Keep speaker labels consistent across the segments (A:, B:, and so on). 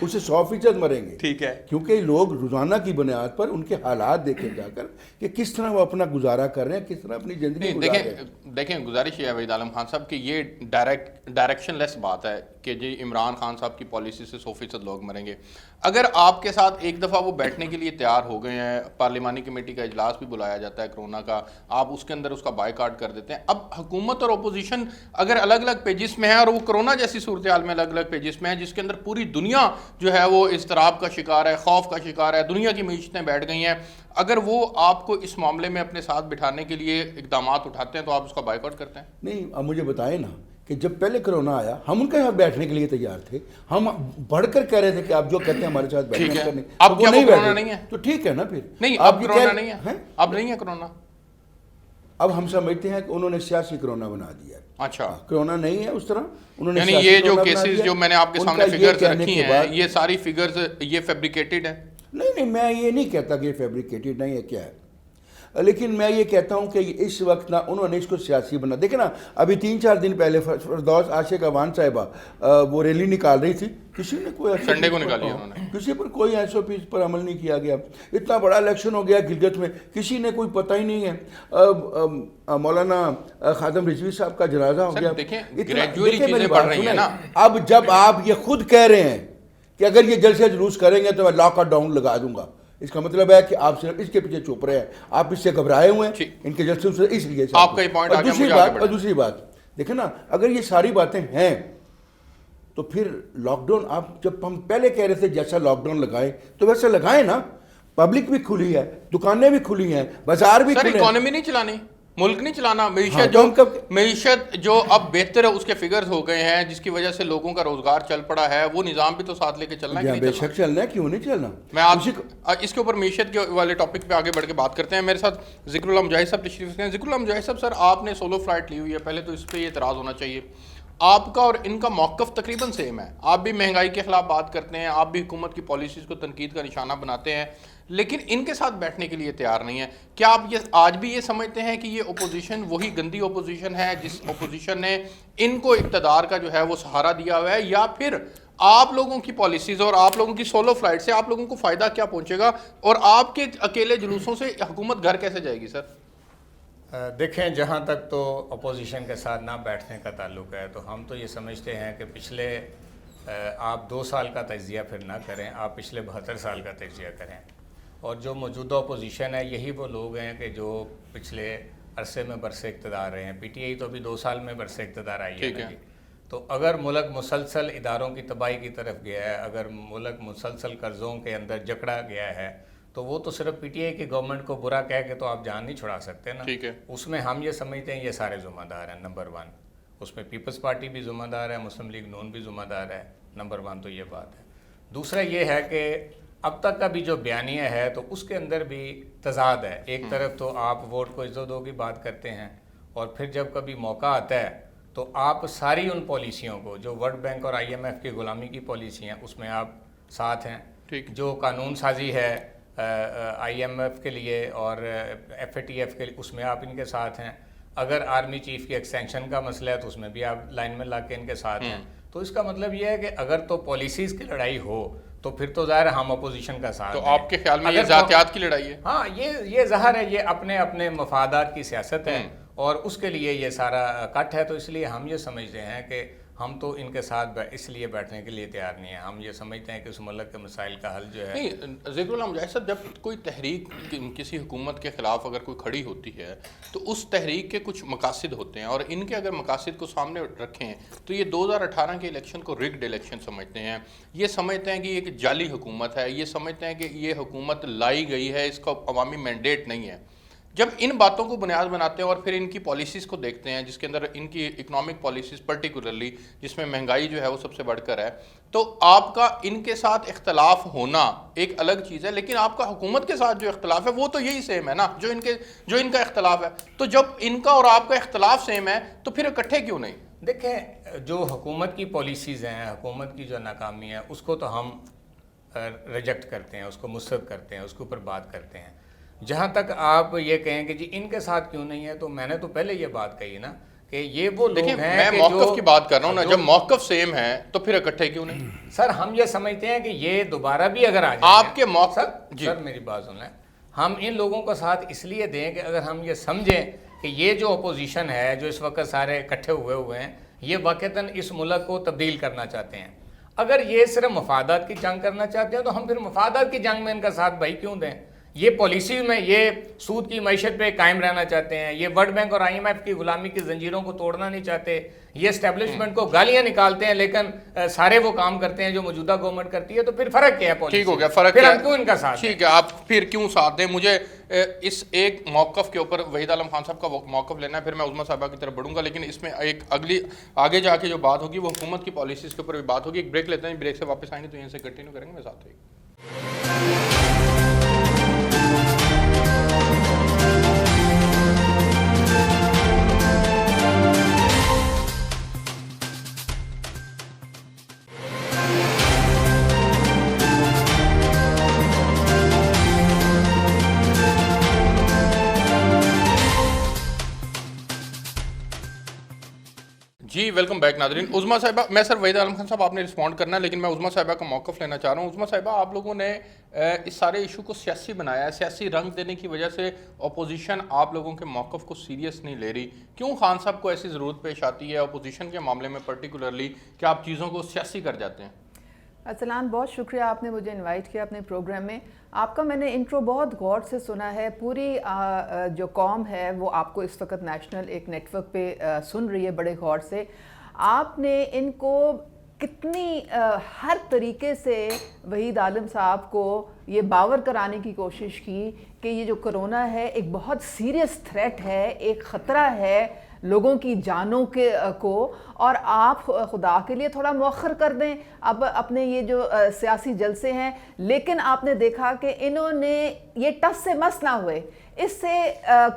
A: اس سے 100% مریں گے.
B: ٹھیک ہے.
A: کیونکہ لوگ روزانہ کی بنیاد پر ان کے حالات دیکھے جا کر کہ کس طرح وہ اپنا گزارا کر رہے ہیں, کس طرح اپنی زندگی گزار رہے ہیں.
B: دیکھیں گزارش یہ ہے وحید عالم خان صاحب کہ یہ ڈائریکشن لیس بات ہے کہ جی عمران خان صاحب کی پالیسی سے 100% لوگ مریں گے. اگر آپ کے ساتھ ایک دفعہ وہ بیٹھنے کے لیے تیار ہو گئے ہیں, پارلیمانی کمیٹی کا اجلاس بھی بلایا جاتا ہے کرونا کا, آپ اس کے اندر اس کا بائیکاٹ کر دیتے ہیں. اب حکومت اور اپوزیشن اگر الگ الگ پیجز میں ہے اور وہ کرونا جیسی صورتحال میں الگ الگ پیجز میں ہے جس کے اندر پوری دنیا جو ہے وہ اضطراب کا شکار ہے, خوف کا شکار ہے, دنیا کی معیشتیں بیٹھ گئی ہیں, اگر وہ آپ کو اس معاملے میں اپنے ساتھ بٹھانے کے لیے اقدامات اٹھاتے ہیں تو آپ اس کا بائیکاٹ کرتے ہیں؟
A: نہیں, اب مجھے بتائیں نا کہ جب پہلے کرونا آیا ہم ان کے ساتھ بیٹھنے کے لیے تیار تھے, ہم بڑھ کر کہہ رہے تھے کہ آپ جو کہتے ہیں ہمارے ساتھ بیٹھنے کرنے,
B: اب کیا کرونا نہیں ہے
A: تو ٹھیک ہے نا پھر.
B: نہیں, اب کرونا نہیں ہے, اب نہیں ہے کرونا.
A: اب ہم سمجھتے ہیں کہ انہوں نے سیاسی کرونا بنا دیا.
B: اچھا,
A: کرونا نہیں ہے اس طرح, انہوں نے
B: یعنی یہ جو کیسز جو میں نے آپ کے سامنے فگرز رکھی ہیں یہ ساری فگرز یہ فیبریکیٹڈ ہیں؟
A: نہیں, میں یہ نہیں کہتا کہ یہ فیبریکیٹڈ نہیں ہے, کیا ہے, لیکن میں یہ کہتا ہوں کہ اس وقت نا انہوں نے اس کو سیاسی بنا. دیکھیں نا, ابھی 3-4 دن پہلے فردوس عاشق اوان صاحبہ وہ ریلی نکال رہی تھی, کسی نے کوئی
B: سنڈے کو نکالی انہوں نے,
A: کسی پر کوئی SOP پر عمل نہیں کیا گیا. اتنا بڑا الیکشن ہو گیا گلگت میں, کسی نے کوئی پتہ ہی نہیں ہے. مولانا خادم رضوی صاحب کا جنازہ ہو گیا.
B: دیکھیں گریجولی چیزیں بڑھ رہی ہیں نا.
A: اب جب آپ یہ خود کہہ رہے ہیں کہ اگر یہ جلسے جلوس کریں گے تو میں لاک ڈاؤن لگا دوں گا, اس کا مطلب ہے کہ آپ صرف اس کے پیچھے چھپ رہے ہیں, آپ اس سے گھبرائے ہوئے ہیں ان کے جلسوں سے, اس لیے.
B: آپ کا یہ پوائنٹ آ گیا.
A: اور دوسری بات دیکھیں نا, اگر یہ ساری باتیں ہیں تو پھر لاک ڈاؤن آپ جب ہم پہلے کہہ رہے تھے جیسا لاک ڈاؤن لگائیں تو ویسا لگائیں نا. پبلک بھی کھلی ہے, دکانیں بھی کھلی ہیں, بازار بھی کھلے ہیں.
B: اکانومی نہیں چلانی, ملک نہیں چلانا. معیشت جو اب بہتر ہے اس کے فگرز ہو گئے ہیں جس کی وجہ سے لوگوں کا روزگار چل پڑا ہے, وہ نظام بھی تو ساتھ لے کے چلنا ہے.
A: بے شک چلنا ہے, کیوں نہیں چلنا.
B: میں آپ اس کے اوپر معیشت کے والے ٹاپک پہ آگے بڑھ کے بات کرتے ہیں. میرے ساتھ ذکر اللہ مجاہد صاحب تشریف رکھتے ہیں. ذکر اللہ مجاہد صاحب, سر آپ نے سولو فلائٹ لی ہوئی ہے, پہلے تو اس پہ یہ اعتراض ہونا چاہیے. آپ کا اور ان کا موقف تقریباً سیم ہے. آپ بھی مہنگائی کے خلاف بات کرتے ہیں, آپ بھی حکومت کی پالیسیز کو تنقید کا نشانہ بناتے ہیں, لیکن ان کے ساتھ بیٹھنے کے لیے تیار نہیں ہے. کیا آپ یہ آج بھی یہ سمجھتے ہیں کہ یہ اپوزیشن وہی گندی اپوزیشن ہے جس اپوزیشن نے ان کو اقتدار کا جو ہے وہ سہارا دیا ہوا ہے, یا پھر آپ لوگوں کی پالیسیز اور آپ لوگوں کی سولو فلائٹ سے آپ لوگوں کو فائدہ کیا پہنچے گا, اور آپ کے اکیلے جلوسوں سے حکومت گھر کیسے جائے گی؟ سر
C: دیکھیں, جہاں تک تو اپوزیشن کے ساتھ نہ بیٹھنے کا تعلق ہے تو ہم تو یہ سمجھتے ہیں کہ پچھلے آپ 2 سال کا تجزیہ پھر نہ کریں, آپ پچھلے 72 سال کا تجزیہ کریں. اور جو موجودہ اپوزیشن ہے یہی وہ لوگ ہیں کہ جو پچھلے عرصے میں برسے اقتدار رہے ہیں. PTI تو بھی 2 سال میں برسے اقتدار آئی ہے. تو اگر ملک مسلسل اداروں کی تباہی کی طرف گیا ہے, اگر ملک مسلسل قرضوں کے اندر جکڑا گیا ہے, تو وہ تو صرف PTI کی گورنمنٹ کو برا کہہ کے تو آپ جان نہیں چھڑا سکتے نا. اس میں ہم یہ سمجھتے ہیں یہ سارے ذمہ دار ہیں. نمبر 1 اس میں پیپلز پارٹی بھی ذمہ دار ہے, مسلم لیگ نون بھی ذمہ دار ہے. نمبر 1 تو یہ بات ہے. دوسرا یہ ہے کہ اب تک کا بھی جو بیانیہ ہے تو اس کے اندر بھی تضاد ہے. ایک طرف تو آپ ووٹ کو عزت دو کی بات کرتے ہیں, اور پھر جب کبھی موقع آتا ہے تو آپ ساری ان پالیسیوں کو جو ورلڈ بینک اور IMF کی غلامی کی پالیسی ہیں اس میں آپ ساتھ ہیں. جو قانون سازی ہے IMF کے لیے اور FATF کے لیے اس میں آپ ان کے ساتھ ہیں. اگر آرمی چیف کی ایکسٹینشن کا مسئلہ ہے تو اس میں بھی آپ لائن میں لا کے ان کے ساتھ ہیں. تو اس کا مطلب یہ ہے کہ اگر تو پالیسیز کی لڑائی ہو تو پھر تو ظاہر ہم اپوزیشن کا ساتھ.
B: تو آپ کے خیال میں یہ ذاتیات کی لڑائی ہے؟
C: ہاں, یہ ظاہر ہے, یہ اپنے اپنے مفادات کی سیاست ہے اور اس کے لیے یہ سارا کٹ ہے. تو اس لیے ہم یہ سمجھتے ہیں کہ ہم تو ان کے ساتھ اس لیے بیٹھنے کے لیے تیار نہیں ہیں. ہم یہ سمجھتے ہیں کہ اس ملک کے مسائل کا حل جو ہے.
B: نہیں, ذکر اللہ مجاہد صاحب, جب کوئی تحریک کسی حکومت کے خلاف اگر کوئی کھڑی ہوتی ہے تو اس تحریک کے کچھ مقاصد ہوتے ہیں, اور ان کے اگر مقاصد کو سامنے رکھیں تو یہ 2018 کے الیکشن کو رگڈ الیکشن سمجھتے ہیں. یہ سمجھتے ہیں کہ یہ ایک جعلی حکومت ہے, یہ سمجھتے ہیں کہ یہ حکومت لائی گئی ہے, اس کا عوامی مینڈیٹ نہیں ہے. جب ان باتوں کو بنیاد بناتے ہیں اور پھر ان کی پالیسیز کو دیکھتے ہیں جس کے اندر ان کی اکنامک پالیسیز پرٹیکولرلی جس میں مہنگائی جو ہے وہ سب سے بڑھ کر ہے, تو آپ کا ان کے ساتھ اختلاف ہونا ایک الگ چیز ہے, لیکن آپ کا حکومت کے ساتھ جو اختلاف ہے وہ تو یہی سیم ہے نا جو ان کا اختلاف ہے. تو جب ان کا اور آپ کا اختلاف سیم ہے تو پھر اکٹھے کیوں نہیں؟
C: دیکھیں, جو حکومت کی پالیسیز ہیں, حکومت کی جو ناکامی ہے اس کو تو ہم ریجیکٹ کرتے ہیں, اس کو مسترد کرتے ہیں, اس کے اوپر بات کرتے ہیں. جہاں تک آپ یہ کہیں کہ جی ان کے ساتھ کیوں نہیں ہے, تو میں نے تو پہلے یہ بات کہی نا کہ یہ وہ لوگ
B: دیکھیں
C: ہیں
B: میں
C: کہ
B: موقف
C: جو
B: کی بات کر رہا ہوں نا، جب موقف سیم ہے تو پھر اکٹھے کیوں نہیں؟
C: سر ہم یہ سمجھتے ہیں کہ یہ دوبارہ بھی اگر آ جائیں
B: آپ کے موقف
C: سر میری بات سنیں، ہم ان لوگوں کا ساتھ اس لیے دیں کہ اگر ہم یہ سمجھیں کہ یہ جو اپوزیشن ہے جو اس وقت سارے اکٹھے ہوئے ہیں یہ واقعتاً اس ملک کو تبدیل کرنا چاہتے ہیں، اگر یہ صرف مفادات کی جنگ کرنا چاہتے ہیں تو ہم پھر مفادات کی جنگ میں ان کا ساتھ بھائی کیوں دیں؟ یہ پالیسی میں یہ سود کی معیشت پہ قائم رہنا چاہتے ہیں، یہ ورلڈ بینک اور آئی ایم ایف کی غلامی کی زنجیروں کو توڑنا نہیں چاہتے، یہ اسٹیبلشمنٹ کو گالیاں نکالتے ہیں لیکن سارے وہ کام کرتے ہیں جو موجودہ گورنمنٹ کرتی ہے، تو پھر فرق کیا ہے پالیسی؟
B: ٹھیک ہو گیا، فرق
C: پھر
B: کیا
C: ہم کیوں ان کا ساتھ
B: ٹھیک ہے، آپ پھر کیوں ساتھ دیں؟ مجھے اس ایک موقف کے اوپر وحید عالم خان صاحب کا موقف لینا ہے، پھر میں عظمیٰ صاحبہ کی طرف بڑھوں گا، لیکن اس میں ایک اگلی آگے جا کے جو بات ہوگی وہ حکومت کی پالیسیز کے اوپر بھی بات ہوگی۔ ایک بریک لیتے ہیں، بریک سے واپس آئیں گے تو یہیں سے کنٹینیو کریں گے، میں ساتھ رہیے۔ جی ویلکم بیک ناظرین۔ عظمیٰ صاحبہ، میں سر وحید عالم خان صاحب آپ نے رسپونڈ کرنا ہے، لیکن میں عظمیٰ صاحبہ کا موقف لینا چاہ رہا ہوں۔ عظمیٰ صاحبہ، آپ لوگوں نے اس سارے ایشو کو سیاسی بنایا ہے، سیاسی رنگ دینے کی وجہ سے اپوزیشن آپ لوگوں کے موقف کو سیریس نہیں لے رہی، کیوں خان صاحب کو ایسی ضرورت پیش آتی ہے اپوزیشن کے معاملے میں پرٹیکولرلی کہ آپ چیزوں کو سیاسی کر جاتے ہیں؟
D: ارسلان، بہت شکریہ آپ نے مجھے انوائٹ کیا اپنے پروگرام میں۔ آپ کا میں نے انٹرو بہت غور سے سنا ہے، پوری جو قوم ہے وہ آپ کو اس وقت نیشنل ایک نیٹ ورک پہ سن رہی ہے بڑے غور سے۔ آپ نے ان کو کتنی ہر طریقے سے وحید عالم صاحب کو یہ باور کرانے کی کوشش کی کہ یہ جو کرونا ہے ایک بہت سیریس تھریٹ ہے، ایک خطرہ ہے لوگوں کی جانوں کو، اور آپ خدا کے لیے تھوڑا مؤخر کر دیں اب اپنے یہ جو سیاسی جلسے ہیں۔ لیکن آپ نے دیکھا کہ انہوں نے یہ ٹس سے مس نہ ہوئے، اس سے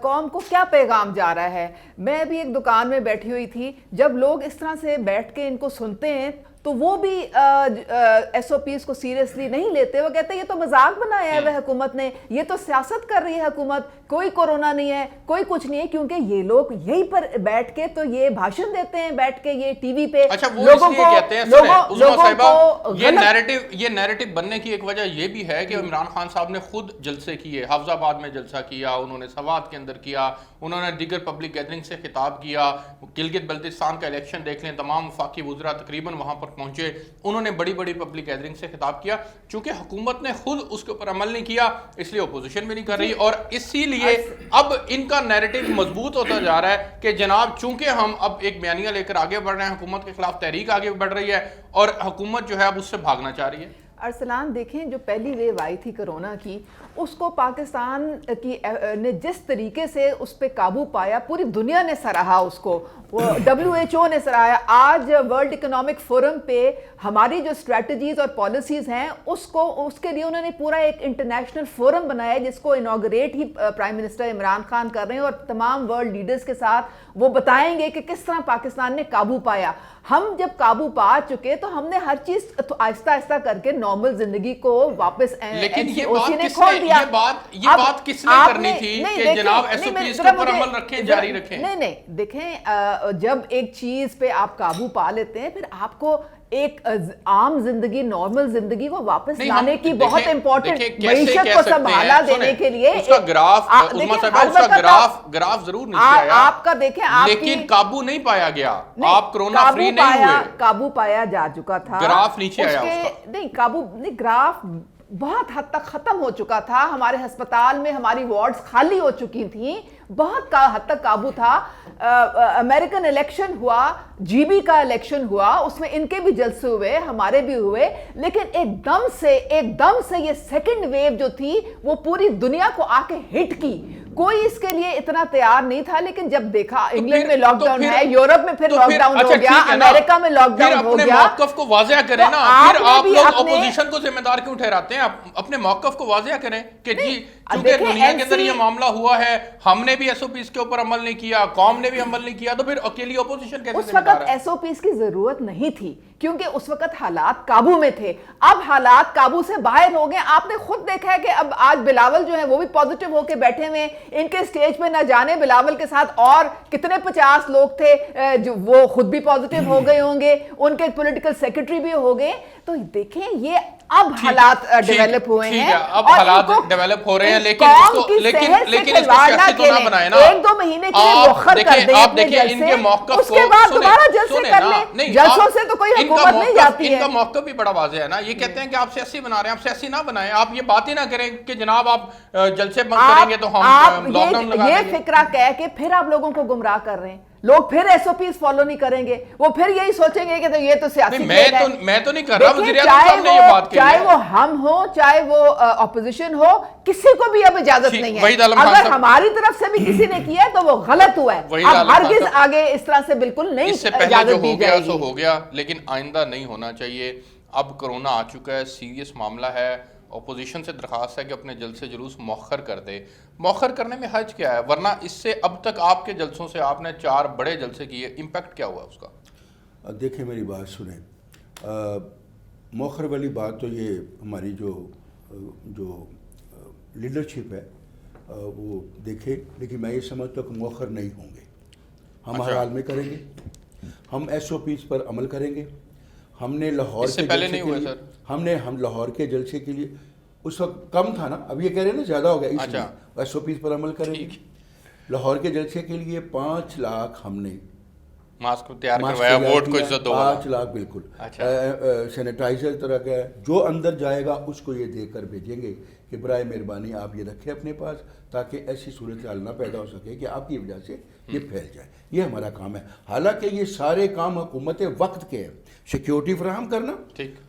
D: قوم کو کیا پیغام جا رہا ہے؟ میں بھی ایک دکان میں بیٹھی ہوئی تھی، جب لوگ اس طرح سے بیٹھ کے ان کو سنتے ہیں تو وہ بھی ایس او پیز کو سیریسلی نہیں لیتے، وہ کہتے ہیں یہ تو مذاق بنایا ہے وہ حکومت نے، یہ تو سیاست کر رہی ہے حکومت، کوئی کورونا نہیں ہے، کوئی کچھ نہیں ہے، کیونکہ یہ لوگ یہیں پر بیٹھ کے تو یہ بھاشن دیتے ہیں، بیٹھ کے یہ ٹی وی پہ
B: اچھا وہ اس لیے کہتے ہیں عظمیٰ صاحبہ، یہ نیریٹو بننے کی ایک وجہ یہ بھی ہے کہ عمران خان صاحب نے خود جلسے کیے، حافظ آباد میں جلسہ کیا، انہوں نے سوات کے اندر کیا، انہوں نے دیگر پبلک گیدرنگ سے خطاب کیا، گلگت بلتستان کا الیکشن دیکھ لیں، تمام وفاقی وزراء تقریباً وہاں پر پہنچے، انہوں نے بڑی بڑی پبلک گیدرنگ سے خطاب کیا۔ چونکہ حکومت نے خود اس کے اوپر عمل نہیں کیا اس لیے اپوزیشن بھی نہیں کر رہی، اور اسی لیے اب ان کا نیریٹو مضبوط ہوتا جا رہا ہے کہ جناب چونکہ ہم اب ایک بیانیہ لے کر آگے بڑھ رہے ہیں، حکومت کے خلاف تحریک آگے بڑھ رہی ہے اور حکومت جو ہے اب اس سے بھاگنا چاہ رہی ہے۔
D: ارسلان دیکھیں، جو پہلی ویو آئی تھی کرونا کی، اس کو پاکستان کی نے جس طریقے سے اس پہ قابو پایا، پوری دنیا نے سراہا اس کو، WHO نے سراہا۔ آج ورلڈ اکنامک فورم پہ ہماری جو اسٹریٹجیز اور پالیسیز ہیں اس کے لیے انہوں نے پورا ایک انٹرنیشنل فورم بنایا ہے، جس کو انوگریٹ ہی پرائم منسٹر عمران خان کر رہے ہیں، اور تمام ورلڈ لیڈرز کے ساتھ وہ بتائیں گے کہ کس طرح پاکستان نے قابو پایا۔ ہم جب قابو پا چکے تو ہم نے ہر چیز آہستہ آہستہ کر کے نارمل زندگی کو واپس،
B: لیکن یہ بات کس نے کرنی تھی کہ جناب ایس او پیز کے اوپر عمل رکھیں، جاری رکھیں؟
D: نہیں دیکھیں، جب ایک چیز پہ آپ قابو پا لیتے ہیں پھر آپ کو ایک عام زندگی، نارمل زندگی کو واپس لانے کی بہت امپورٹنٹ، معیشت کو سنبھالا دینے کے لیے
B: اس کا گراف، عظمیٰ صاحبہ اس کا گراف ضرور نیچے آیا،
D: آپ کا دیکھیں،
B: لیکن قابو نہیں پایا گیا، آپ کرونا فری نہیں ہوئے،
D: قابو پایا جا چکا تھا،
B: گراف نیچے آیا اس کا،
D: نہیں قابو نہیں، گراف بہت حد تک ختم ہو چکا تھا، ہمارے ہسپتال میں ہماری وارڈز خالی ہو چکی تھیں، بہت حد تک قابو تھا۔ امریکن الیکشن ہوا، جی بی کا الیکشن ہوا، اس میں ان کے بھی جلسے ہوئے، ہمارے بھی ہوئے، لیکن ایک دم سے یہ سیکنڈ ویو جو تھی وہ پوری دنیا کو آ کے ہٹ کی، کوئی اس کے لیے اتنا تیار نہیں تھا، لیکن جب دیکھا انگلینڈ میں لاک ڈاؤن ہے، یورپ میں پھر لاک ڈاؤن ہو گیا، امریکہ میں لاک ڈاؤن ہو گیا،
B: پھر اپنے موقف کو واضح کریں نا، پھر آپ لوگ اپوزیشن کو ذمہ دار کیوں ٹھہراتے ہیں؟ اپنے موقف کو واضح کریں کہ جی چونکہ دنیا کے اندر یہ معاملہ ہوا ہے، ہم نے بھی ایس او پیز کے اوپر عمل نہیں کیا، قوم نے بھی عمل نہیں کیا، تو پھر اکیلی اپوزیشن کیسے ذمہ دار ہے؟
D: اس وقت ایس او پیز کی ضرورت نہیں تھی، کیونکہ اس وقت حالات قابو میں تھے. اب حالات قابو سے باہر ہو گئے. آپ نے خود دیکھا ہے کہ اب آج بلاول جو ہے وہ بھی پازیٹیو ہو کے بیٹھے ہوئے. ان کے سٹیج پہ نہ جانے بلاول کے ساتھ اور کتنے 50 لوگ تھے جو وہ خود بھی پازیٹیو ہو گئے ہوں گے, ان کے پولیٹیکل سیکرٹری بھی ہو گئے. تو دیکھیں یہ اب حالات ڈیولپ ہوئے ہیں,
B: اب حالات ڈیولپ ہو رہے ہیں, لیکن اس کو سیاسی تو نہ بنائیں نا.
D: 1-2 مہینے کے لیے مؤخر کر دیں اپنے جلسے, اس کے بعد دوبارہ جلسے کر لیں. جلسوں سے تو کوئی حکومت نہیں جاتی ہے.
B: ان کا موقف بھی بڑا واضح ہے نا. یہ کہتے ہیں کہ آپ سیاسی بنا رہے ہیں, آپ سیاسی نہ بنائیں. آپ یہ بات ہی نہ کریں کہ جناب آپ جلسے بند کریں گے تو ہم لاک ڈاؤن لگا دیں گے.
D: یہ فکرہ کہہ کے پھر آپ لوگوں کو گمراہ کر رہے ہیں. لوگ پھر ایس او پیز فالو نہیں کریں گے, وہ پھر یہی سوچیں گے کہ یہ تو سیاسی کھیل ہے.
B: میں تو نہیں کر رہا, وزیر اعظم صاحب نے یہ بات کہی ہے.
D: چاہے وہ ہم ہو چاہے وہ اپوزیشن ہو, کسی کو بھی اب اجازت نہیں ہے. اگر ہماری طرف سے بھی کسی نے کیا ہے تو وہ غلط ہوا ہے. اب ہرگز آگے اس طرح سے بالکل نہیں
B: اجازت دی جائے گی. اس سے پہلے جو ہو گیا سو ہو گیا, لیکن آئندہ نہیں ہونا چاہیے. اب کرونا آ چکا ہے, سیریس معاملہ ہے. اپوزیشن سے درخواست ہے کہ اپنے جلسے جلوس مؤخر کر دے. مؤخر کرنے میں حرج کیا ہے, ورنہ اس سے اب تک آپ کے جلسوں سے آپ نے 4 بڑے جلسے کیے, امپیکٹ کیا ہوا اس کا؟
A: دیکھیں میری بات سنیں, مؤخر والی بات تو یہ ہماری جو لیڈرشپ ہے وہ دیکھے, لیکن میں یہ سمجھتا ہوں کہ مؤخر نہیں ہوں گے. ہم ہر حال میں کریں گے, ہم ایس او پیز پر عمل کریں گے. ہم نے لاہور
B: اس سے پہلے نہیں ہوئے سر,
A: ہم لاہور کے جلسے کے لیے اس وقت کم تھا نا, اب یہ کہہ رہے ہیں نا زیادہ ہو گیا, اس لیے ایس او پیز پر عمل کریں گے. لاہور کے جلسے کے لیے 5 لاکھ ہم نے
B: ماسک تیار کروایا, ووٹ کو عزت دو.
A: 5 لاکھ بالکل. سینیٹائزر طرح کا ہے, جو اندر جائے گا اس کو یہ دے کر بھیجیں گے کہ برائے مہربانی آپ یہ رکھیں اپنے پاس, تاکہ ایسی صورتحال نہ پیدا ہو سکے کہ آپ کی وجہ سے یہ پھیل جائے. یہ ہمارا کام ہے. حالانکہ یہ سارے کام حکومت وقت کے ہیں, سیکیورٹی فراہم کرنا,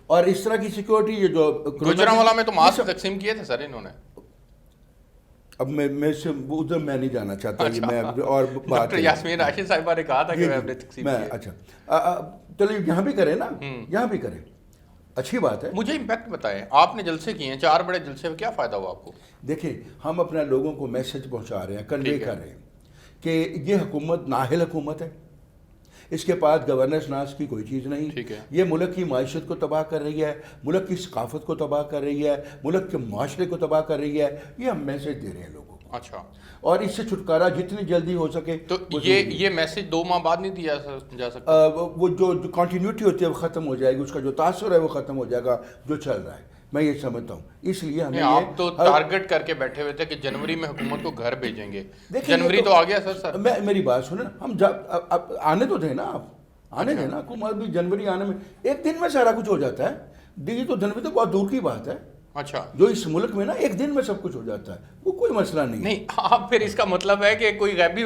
A: اور اس طرح کی سیکیورٹی یہ جو
B: گوجرانوالہ میں تو ماسک تقسیم کیے تھے سر انہوں نے.
A: اب میں سے ادھر میں نہیں جانا چاہتا, میں اور بات
B: ڈاکٹر یاسمین راشد صاحبہ نے کہا تھا کہ میں نے تقسیم کیے.
A: اچھا چلیے یہاں بھی کریں نا, یہاں بھی کریں, اچھی بات ہے.
B: مجھے امپیکٹ بتائیں, آپ نے جلسے کیے ہیں 4 بڑے جلسے, کیا فائدہ ہوا آپ کو؟
A: دیکھیں ہم اپنے لوگوں کو میسج پہنچا رہے ہیں, کنوے کر رہے ہیں کہ یہ حکومت نااہل حکومت ہے, اس کے پاس گورننس ناس کی کوئی چیز نہیں. یہ ملک کی معیشت کو تباہ کر رہی ہے, ملک کی ثقافت کو تباہ کر رہی ہے, ملک کے معاشرے کو تباہ کر رہی ہے. یہ ہم میسج دے رہے ہیں لوگوں کو.
B: اچھا,
A: اور اس سے چھٹکارا جتنی جلدی ہو سکے.
B: تو یہ میسج 2 ماہ بعد نہیں دیا جا سکتا؟
A: وہ جو کنٹینیوٹی ہوتی ہے وہ ختم ہو جائے گی, اس کا جو تاثر ہے وہ ختم ہو جائے گا جو چل رہا ہے. میں یہ سمجھتا ہوں, اس لیے ہمیں
B: آپ تو ٹارگٹ کر کے بیٹھے ہوئے تھے کہ جنوری میں حکومت کو گھر بھیجیں گے. جنوری تو آ گیا سر.
A: میری بات سنیں, ہم آنے تو دیں نا, آپ آنے دیں نا. حکومت بھی جنوری آنے میں 1 دن میں سارا کچھ ہو جاتا ہے. دیجیے تو جنوری تو بہت دور کی بات ہے.
B: اچھا,
A: جو اس ملک میں نا 1 دن میں سب کچھ ہو جاتا ہے, وہ کوئی مسئلہ نہیں.
B: آپ پھر اس کا مطلب ہے کہ کوئی غیبی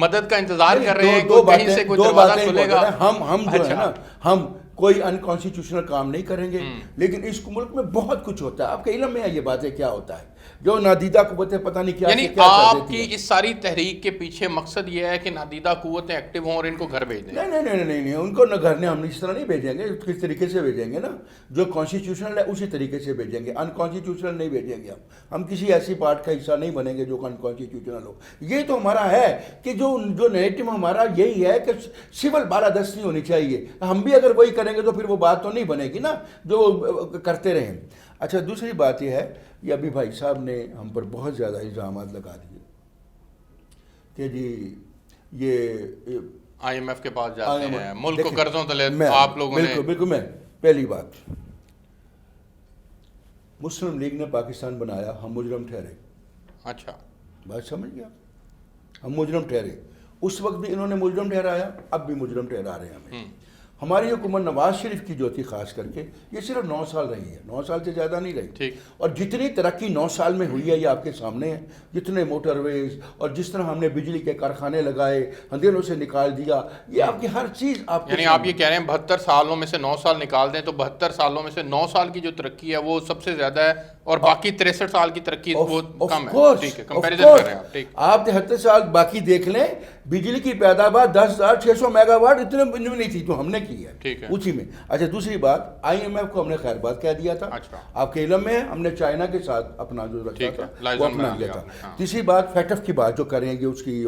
B: مدد کا انتظار کر رہے ہیں, کہیں سے کوئی دروازہ کھلے گا.
A: ہم جو ہے نا, ہم کوئی انکانسٹیٹیوشنل کام نہیں کریں گے, لیکن اس ملک میں بہت کچھ ہوتا ہے. آپ کے علم میں ہے یہ باتیں کیا ہوتا ہے, جو نادیدہ قوتیں پتہ نہیں کیا.
B: یعنی آپ کی اس ساری تحریک کے پیچھے مقصد یہ ہے کہ نادیدہ قوتیں ایکٹیو ہوں اور ان کو گھر بھیج دیں؟
A: نہیں, ان کو نہ گھر نے ہم اس طرح نہیں بھیجیں گے. کس طریقے سے بھیجیں گے نا, جو کانسٹیٹیوشنل ہے اسی طریقے سے بھیجیں گے. انکانسٹیٹیوشنل نہیں بھیجیں گے. ہم کسی ایسی پارٹ کا حصہ نہیں بنیں گے جو انکانسٹیٹیوشنل ہو. یہ تو ہمارا ہے کہ جو نیریٹو ہمارا یہی ہے کہ سول بالادستی ہونی چاہیے. ہم بھی اگر وہی کریں گے تو پھر وہ بات تو نہیں بنے گی نا جو کرتے رہیں. اچھا, دوسری بات یہ ہے, یہ ابھی بھائی صاحب نے ہم پر بہت زیادہ الزامات لگا دیے کہ جی یہ
B: آئی ایم ایف کے پاس جاتے ہیں, ملک کو قرضوں تلے آپ لوگوں نے.
A: بالکل. میں پہلی بات, مسلم لیگ نے پاکستان بنایا, ہم مجرم ٹھہرے.
B: اچھا,
A: بات سمجھ گیا, ہم مجرم ٹھہرے. اس وقت بھی انہوں نے مجرم ٹھہرایا, اب بھی مجرم ٹھہرا رہے ہیں ہمیں. ہماری حکومت نواز شریف کی جو تھی خاص کر کے, یہ صرف 9 سال رہی ہے, 9 سال سے زیادہ نہیں رہی. اور جتنی ترقی 9 سال میں ہوئی ہے یہ آپ کے سامنے ہے. جتنے موٹر ویز اور جس طرح ہم نے بجلی کے کارخانے لگائے, اندھیروں سے نکال دیا, یہ آپ کی ہر چیز آپ.
B: یعنی آپ یہ کہہ رہے ہیں 72 سالوں میں سے 9 سال نکال دیں تو 72 سالوں میں سے 9 سال کی جو ترقی ہے وہ سب سے زیادہ ہے, اور باقی 63 سال کی ترقی وہ کم ہے. ٹھیک ہے, کمپیریزن کر رہے ہیں آپ. ٹھیک,
A: آپ 73 سال باقی دیکھ لیں, بجلی کی پیداوار 10,600 میگا واٹ اتنے نہیں تھی جو ہم نے کی ہے.
B: ٹھیک ہے,
A: اسی میں. اچھا, دوسری بات, آئی ایم ایف کو ہم نے خیر بات کہہ دیا تھا. آپ کے علم میں ہم نے چائنا کے ساتھ اپنا جو رکھا تھا وہ اپنا لیا تھا. تیسری بات, فیٹف کی بات جو کریں گے, اس کی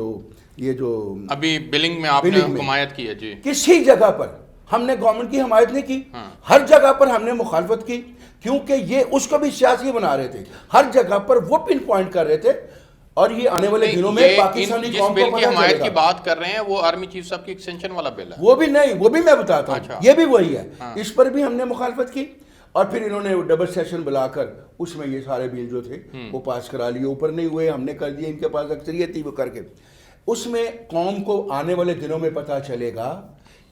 A: یہ جو
B: ابھی بلنگ میں آپ نے حمایت کی ہے. جی,
A: کسی جگہ پر ہم نے گورنمنٹ کی حمایت نہیں کی, ہر جگہ پر ہم نے مخالفت کی, کیونکہ یہ اس کو بھی سیاسی بنا رہے تھے, ہر جگہ پر وہ پن پوائنٹ کر رہے تھے. اور یہ آنے والے دنوں میں پاکستانی
B: جس
A: قوم
B: بل
A: کو
B: کی
A: پتہ
B: حمایت
A: چلے
B: کی
A: گا.
B: بات کر رہے ہیں وہ آرمی چیف صاحب کی ایکسٹینشن والا بل ہے.
A: وہ بھی نہیں, وہ بھی میں بتاتا ہوں,
B: اچھا.
A: یہ بھی وہی ہے. اس پر بھی ہم نے مخالفت کی, اور پھر انہوں نے ڈبل سیشن بلا کر اس میں یہ سارے بل جو تھے وہ پاس کرا لیے. اوپر نہیں ہوئے, ہم نے کر دیے, ان کے پاس اکثریت تھی وہ کر کے. اس میں قوم کو آنے والے دنوں میں پتہ چلے گا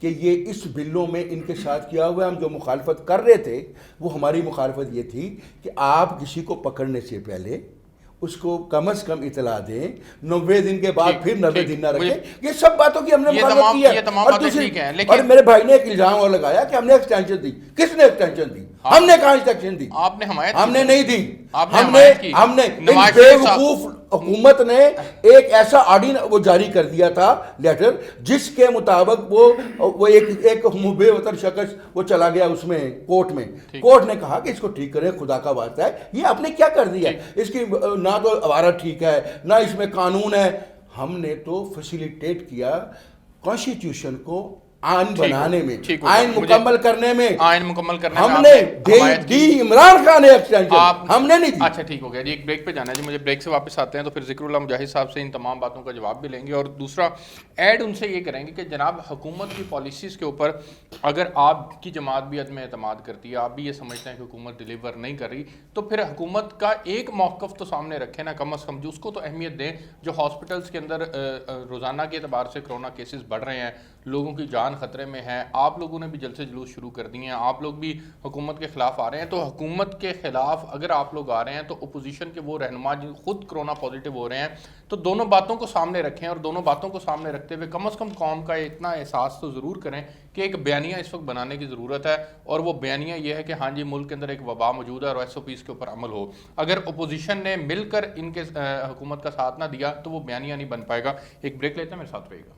A: کہ یہ اس بلوں میں ان کے ساتھ کیا ہوا ہے. ہم جو مخالفت کر رہے تھے وہ ہماری مخالفت یہ تھی کہ آپ کسی کو پکڑنے سے پہلے اس کو کم از کم اطلاع دیں, 90 دن کے بعد پھر 90 دن نہ رکھیں. یہ سب باتوں کی ہم نے مخالفت کی ہے. اور میرے بھائی نے ایک الزام اور لگایا کہ ہم نے ایکسٹینشن دی. کس نے ایکسٹینشن دی؟ ہم نے کہاں ایکسٹینشن دی؟
B: آپ نے حمایت
A: ہم نے نہیں دی.
B: ہم نے
A: بیوقوف حکومت نے ایک ایسا آرڈین وہ جاری کر دیا تھا لیٹر, جس کے مطابق وہ ایک بے وطن شخص وہ چلا گیا اس میں کورٹ میں. کورٹ نے کہا کہ اس کو ٹھیک کریں, خدا کا واسطہ ہے. یہ آپ نے کیا کر دیا؟ اس کی نہ تو عبارت ٹھیک ہے نہ اس میں قانون ہے. ہم نے تو فیسیلیٹیٹ کیا کانسٹیٹیوشن کو آئین بنانے میں, آئین مکمل کرنے میں. ہم نے دی عمران خان نے ایکسٹینشن, ہم نے نہیں دی.
B: اچھا ٹھیک ہو گیا جی, ایک بریک پہ جانا ہے جی, مجھے بریک سے واپس آتے ہیں تو پھر ذکر اللہ مجاہد صاحب سے ان تمام باتوں کا جواب بھی لیں گے. اور دوسرا ایڈ ان سے یہ کریں گے کہ جناب حکومت کی پالیسیز کے اوپر اگر آپ کی جماعت بھی عدم اعتماد کرتی ہے, آپ بھی یہ سمجھتے ہیں کہ حکومت ڈیلیور نہیں کر رہی, تو پھر حکومت کا ایک موقف تو سامنے رکھیں نا کم از کم, جو اس کو تو اہمیت دیں. جو ہاسپٹلس کے اندر روزانہ کے اعتبار سے کرونا کیسز بڑھ رہے ہیں, لوگوں کی جان خطرے میں ہے, آپ لوگوں نے بھی جلسے جلوس شروع کر دیے ہیں, آپ لوگ بھی حکومت کے خلاف آ رہے ہیں. تو حکومت کے خلاف اگر آپ لوگ آ رہے ہیں تو اپوزیشن کے وہ رہنما جو خود کرونا پازیٹیو ہو رہے ہیں, تو دونوں باتوں کو سامنے رکھیں, اور دونوں باتوں کو سامنے رکھتے ہوئے کم از کم قوم کا اتنا احساس تو ضرور کریں کہ ایک بیانیہ اس وقت بنانے کی ضرورت ہے. اور وہ بیانیہ یہ ہے کہ ہاں جی ملک کے اندر ایک وبا موجود ہے اور SOPs کے اوپر عمل ہو. اگر اپوزیشن نے مل کر ان کے حکومت کا ساتھ نہ دیا تو وہ بیانیہ نہیں بن پائے گا. ایک بریک لیتے ہیں, میرے ساتھ رہے گا.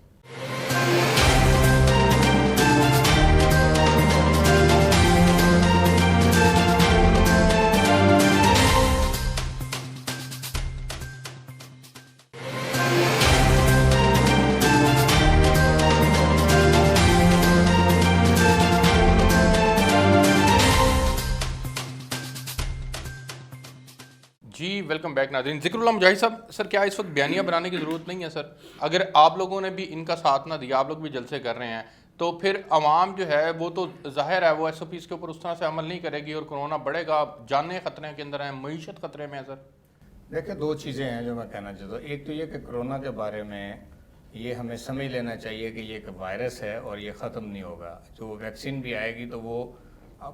B: جی ویلکم بیک ناظرین. ذکر اللہ مجاہد صاحب, سر کیا اس وقت بیانیہ بنانے کی ضرورت نہیں ہے سر؟ اگر آپ لوگوں نے بھی ان کا ساتھ نہ دیا, آپ لوگ بھی جلسے کر رہے ہیں, تو پھر عوام جو ہے وہ تو ظاہر ہے وہ SOPs کے اوپر اس طرح سے عمل نہیں کرے گی اور کرونا بڑھے گا, جانیں خطرے کے اندر ہیں, معیشت خطرے میں ہے. سر
C: دیکھیں دو چیزیں ہیں جو میں کہنا چاہتا ہوں. ایک تو یہ کہ کرونا کے بارے میں یہ ہمیں سمجھ لینا چاہیے کہ یہ ایک وائرس ہے اور یہ ختم نہیں ہوگا. جو ویکسین بھی آئے گی تو وہ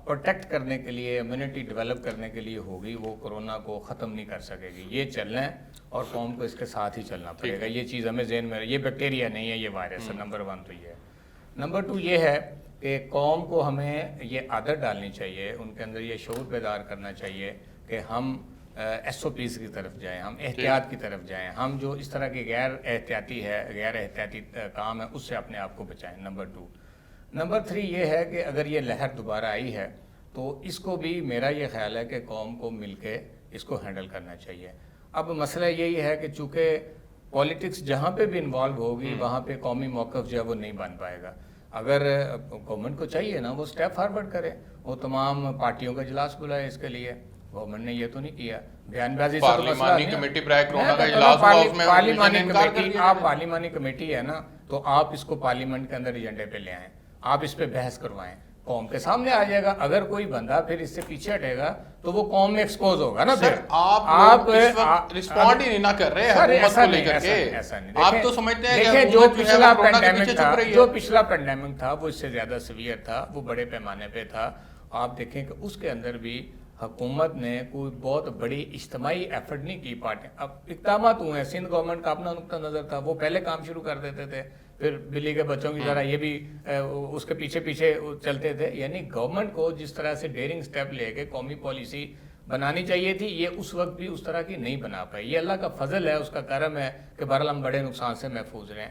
C: پروٹیکٹ کرنے کے لیے, امیونٹی ڈیولپ کرنے کے لیے ہوگی, وہ کرونا کو ختم نہیں کر سکے گی. یہ چلنا ہے اور قوم کو اس کے ساتھ ہی چلنا پڑے گا. یہ چیز ہمیں ذہن میں, یہ بیکٹیریا نہیں ہے, یہ وائرس ہے. نمبر 1 تو یہ ہے. نمبر 2 یہ ہے کہ قوم کو ہمیں یہ عادت ڈالنی چاہیے, ان کے اندر یہ شعور بیدار کرنا چاہیے کہ ہم SOPs کی طرف جائیں, ہم احتیاط کی طرف جائیں, ہم جو اس طرح کی غیر احتیاطی کام ہے اس سے اپنے آپ کو بچائیں. نمبر 2. نمبر 3 یہ ہے کہ اگر یہ لہر دوبارہ آئی ہے تو اس کو بھی میرا یہ خیال ہے کہ قوم کو مل کے اس کو ہینڈل کرنا چاہیے. اب مسئلہ یہی ہے کہ چونکہ پولیٹکس جہاں پہ بھی انوالو ہوگی وہاں پہ قومی موقف جو ہے وہ نہیں بن پائے گا. اگر گورنمنٹ کو چاہیے نا وہ سٹیپ فارورڈ کرے, وہ تمام پارٹیوں کا اجلاس بلائے. اس کے لیے گورنمنٹ نے یہ تو نہیں کیا. بیان بازی سے
B: پارلیمانی کمیٹی برائے کرونا کا اجلاس ہوا, اس میں
C: پارلیمانی کمیٹی ہے نا, تو آپ اس کو پارلیمنٹ کے اندر ایجنڈے پہ لے آئیں, آپ اس پہ بحث کروائیں, قوم کے سامنے آ جائے گا. اگر کوئی بندہ پھر اس سے پیچھے ہٹے گا تو وہ قوم میں ایکسپوز ہوگا نا. پھر
B: آپ رسپونڈ ہی نہیں نہ کر رہے حکومت کو لے کر کے. آپ تو سمجھتے ہیں کہ
C: جو پچھلا پینڈیمک تھا وہ اس سے زیادہ سیویئر تھا, وہ بڑے پیمانے پہ تھا. آپ دیکھیں کہ اس کے اندر بھی حکومت نے کوئی بہت بڑی اجتماعی ایفرٹ نہیں کی. پارٹی اب اقدامات ہوئے ہیں, سندھ گورنمنٹ کا اپنا نقطہ نظر تھا, وہ پہلے کام شروع کر دیتے تھے, پھر بلی کے بچوں کی طرح یہ بھی اس کے پیچھے پیچھے چلتے تھے. یعنی گورنمنٹ کو جس طرح سے ڈیرنگ سٹیپ لے کے قومی پالیسی بنانی چاہیے تھی, یہ اس وقت بھی اس طرح کی نہیں بنا پائی. یہ اللہ کا فضل ہے, اس کا کرم ہے کہ بہرحال ہم بڑے نقصان سے محفوظ رہے ہیں.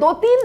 D: 2-3